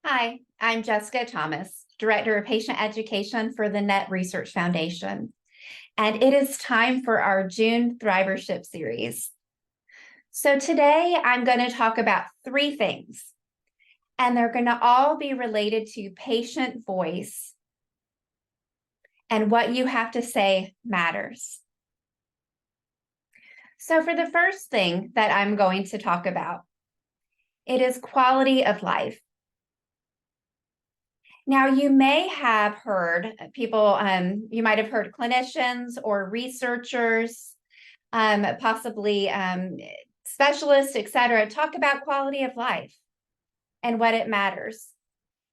Hi, I'm Jessica Thomas, Director of Patient Education for the NET Research Foundation, and it is time for our June Thrivership series. So today I'm going to talk about three things, and they're going to all be related to patient voice, and what you have to say matters. So for the first thing that I'm going to talk about, it is quality of life. Now, you may have heard people, you might have heard clinicians or researchers, possibly specialists, et cetera, talk about quality of life and what it matters.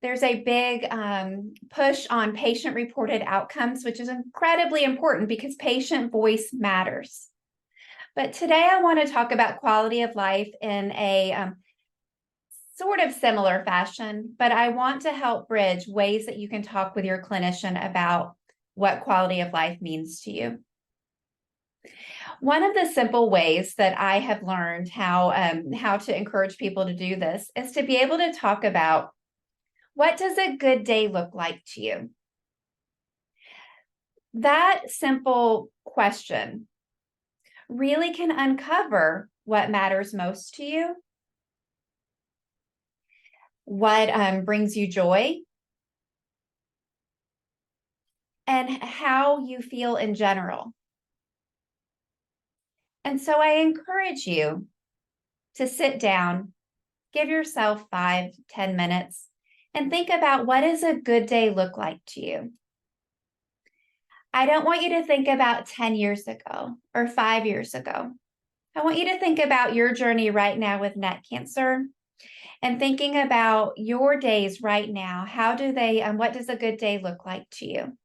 There's a big push on patient-reported outcomes, which is incredibly important because patient voice matters. But today I want to talk about quality of life in a sort of similar fashion, but I want to help bridge ways that you can talk with your clinician about what quality of life means to you. One of the simple ways that I have learned how to encourage people to do this is to be able to talk about, what does a good day look like to you? That simple question really can uncover what matters most to you, what brings you joy, and how you feel in general. And so I encourage you to sit down, give yourself 5-10 minutes, and think about, what does a good day look like to you? I don't want you to think about 10 years ago or 5 years ago. I want you to think about your journey right now with NET cancer and thinking about your days right now. How do they, what does a good day look like to you?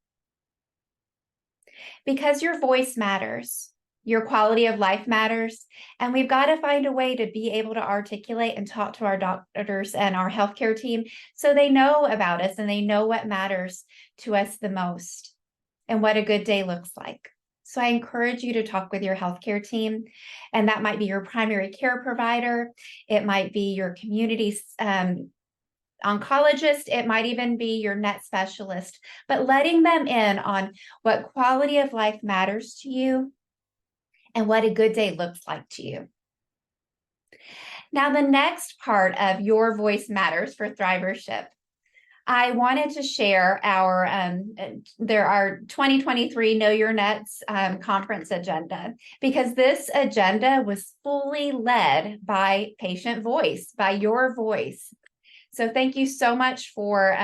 Because your voice matters. Your quality of life matters. And we've got to find a way to be able to articulate and talk to our doctors and our healthcare team so they know about us and they know what matters to us the most and what a good day looks like. So I encourage you to talk with your healthcare team, and that might be your primary care provider. It might be your community oncologist, it might even be your NET specialist, but letting them in on what quality of life matters to you and what a good day looks like to you. Now, the next part of Your Voice Matters for Thrivership, I wanted to share our 2023 Know Your NETs conference agenda, because this agenda was fully led by patient voice, by your voice. So thank you so much for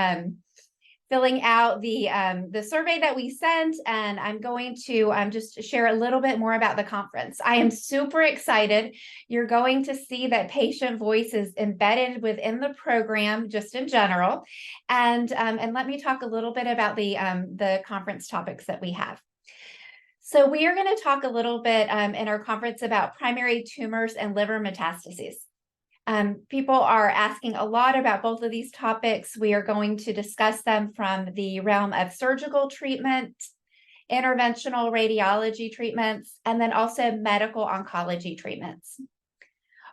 filling out the survey that we sent, and I'm going to just share a little bit more about the conference. I am super excited. You're going to see that patient voice is embedded within the program just in general, and let me talk a little bit about the conference topics that we have. So we are going to talk a little bit in our conference about primary tumors and liver metastases. People are asking a lot about both of these topics. We are going to discuss them from the realm of surgical treatment, interventional radiology treatments, and then also medical oncology treatments.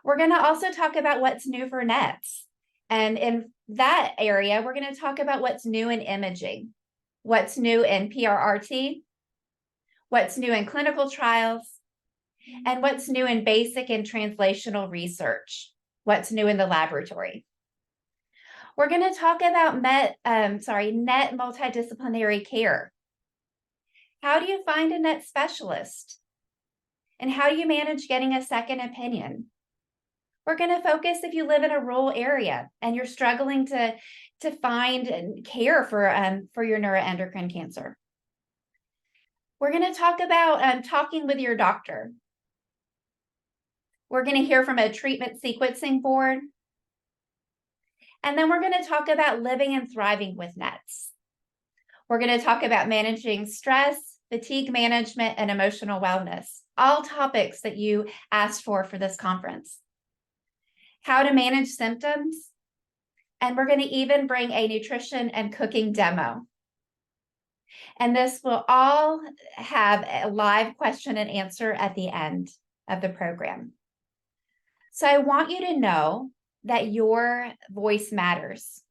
We're going to also talk about what's new for NETs. And in that area, we're going to talk about what's new in imaging, what's new in PRRT, what's new in clinical trials, and what's new in basic and translational research. What's new in the laboratory. We're going to talk about NET multidisciplinary care. How do you find a NET specialist? And how do you manage getting a second opinion? We're going to focus if you live in a rural area and you're struggling to find care for your neuroendocrine cancer. We're going to talk about talking with your doctor. We're going to hear from a treatment sequencing board. And then we're going to talk about living and thriving with NETs. We're going to talk about managing stress, fatigue management, and emotional wellness, all topics that you asked for this conference. How to manage symptoms. And we're going to even bring a nutrition and cooking demo. And this will all have a live question and answer at the end of the program. So I want you to know that your voice matters.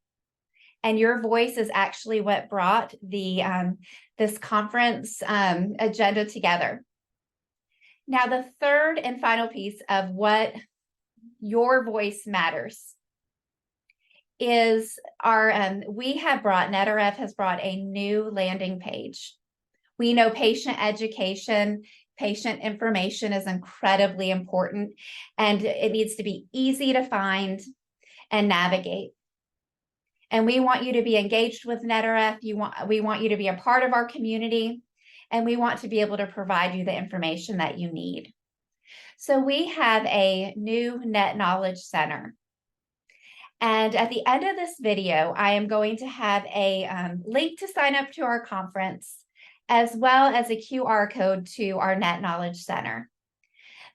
And your voice is actually what brought this conference agenda together. Now, the third and final piece of what your voice matters is NETRF has brought a new landing page. We know patient education, patient information is incredibly important, and it needs to be easy to find and navigate. And we want you to be engaged with NETRF. We want you to be a part of our community, and we want to be able to provide you the information that you need. So we have a new Net Knowledge Center. And at the end of this video, I am going to have a link to sign up to our conference, as well as a QR code to our Net Knowledge Center.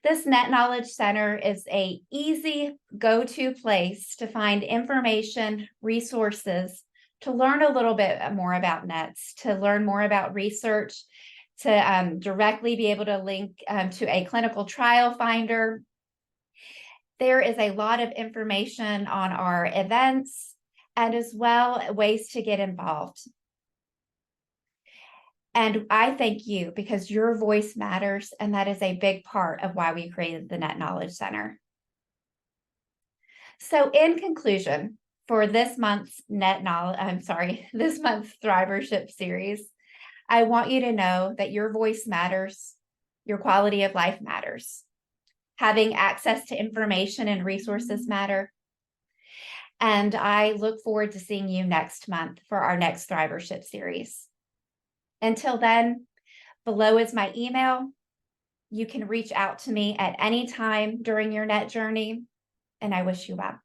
This Net Knowledge Center is an easy go-to place to find information, resources, to learn a little bit more about NETs, to learn more about research, to directly be able to link to a clinical trial finder. There is a lot of information on our events and as well ways to get involved. And I thank you because your voice matters, and that is a big part of why we created the Net Knowledge Center. So in conclusion, for this month's this month's Thrivership series, I want you to know that your voice matters, your quality of life matters. Having access to information and resources matter. And I look forward to seeing you next month for our next Thrivership series. Until then, below is my email. You can reach out to me at any time during your NET journey, and I wish you well.